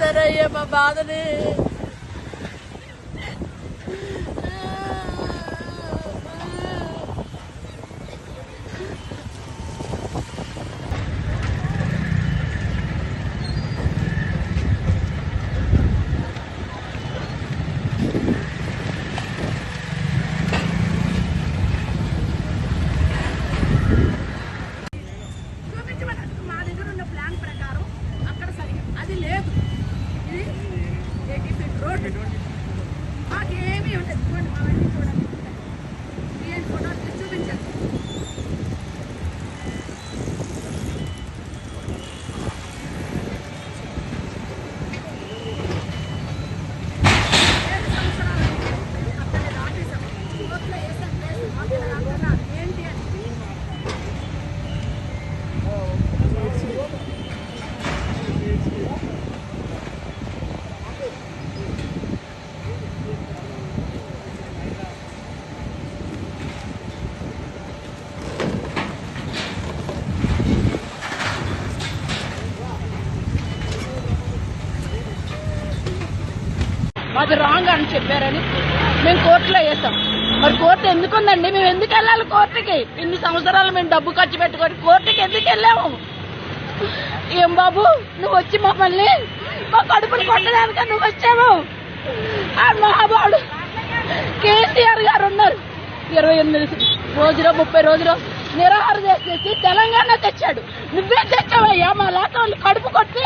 చూడరయ్యా మా బాధని. మాది రాంగ్ అని చెప్పారని మేము కోర్టులో వేసాం. మరి కోర్టు ఎందుకుందండి? మేము ఎందుకు వెళ్ళాలి కోర్టుకి? ఇన్ని సంవత్సరాలు మేము డబ్బు ఖర్చు పెట్టుకొని కోర్టుకి ఎందుకు వెళ్ళాము? ఏం బాబు నువ్వు వచ్చి మమ్మల్ని మా కడుపులు కొట్టడానిక నువ్వు వచ్చావు? ఆ మహాబాడు కేసీఆర్ గారు ఉన్నారు. 28 రోజులు 30 రోజులు నిరాహార చేసి తెలంగాణ తెచ్చాడు. నువ్వే తెచ్చావయ్యా. మా లాటోళ్ళు కడుపు కొట్టి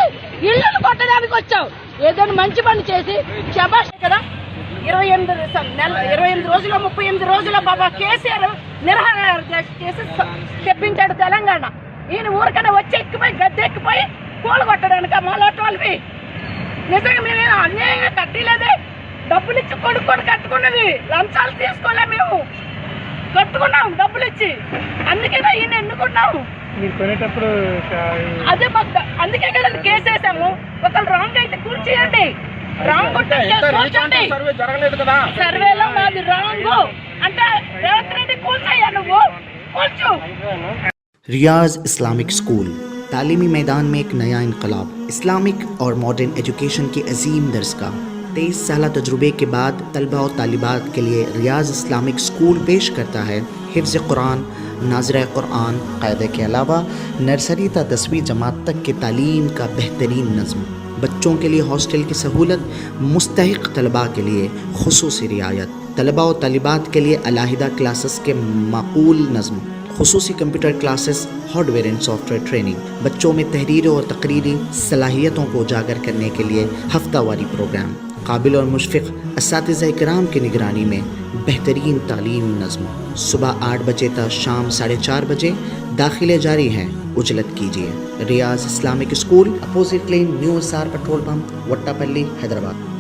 ఇళ్లను కొట్టడానికి వచ్చావు. ఏదైనా మంచి పని చేసి శబాష్ కదా. 28 రోజులు 38 రోజుల బాబా కేసీఆర్ నిరాహార చేసి తెప్పించాడు తెలంగాణ. ఈయన ఊరికన్నా వచ్చి ఎక్కిపోయి గద్దె ఎక్కిపోయి పూలు కొట్టడానికి మా లాటోళ్ళవి. నిజంగా మేము అన్యాయంగా కట్టలేదే. డబ్బులు ఇచ్చి కొనుక్కొని కట్టుకున్నది. లంచాలు తీసుకోలే, మేము కట్టుకున్నాం డబ్బులు ఇచ్చి. అందుకేనా ఈయన ఎన్నుకున్నాము. అదే మాకు అందుకే కదండి కేసు వేసాము. ఒకళ్ళు రాంగ్ అయితే కూర్చేయండి. రాంగ్ కూర్చోండి. సర్వేలో మాది రాంగ్ అంటే రేవంత్ రెడ్డి కూర్చోయ్యా, నువ్వు కూర్చో. रियाज इस्लामिक स्कूल तालीमी मैदान में एक नया इनकलाब। इस्लामिक और मॉडर्न एजुकेशन की अजीम दरसगाह 23 साल तजुर्बे के बाद तलबा और तालिबात के लिए रियाज इस्लामिक स्कूल पेश करता है हिफ्ज़ कुरान, नाज़िरा कुरान, क़ायदे के अलावा नर्सरी ता 10वीं जमात तक की तालीम का बेहतरीन नज़्म। बच्चों के लिए हॉस्टल की सहूलत, मुस्तहिक़ तलबा के लिए खुसूसी रियायत, तलबा और तालिबात के लिए अलाहिदा क्लासेस के माकूल नज़्म, खुसूसी computer classes, hardware and software training, बच्चों में तहरीर और तकरीरी सलाहियतों को उजागर करने के लिए हफ्तावारी प्रोग्राम, काबिल और मुशफ़िक़ असातिज़ा इकराम की निगरानी में बेहतरीन तालीम नज़्म। सुबह 8 बजे तक शाम 4:30 बजे दाखिले जारी हैं। उजलत कीजिए। Riyaz Islamic school, opposite lane, new SR petrol pump, Vattapalli, Hyderabad.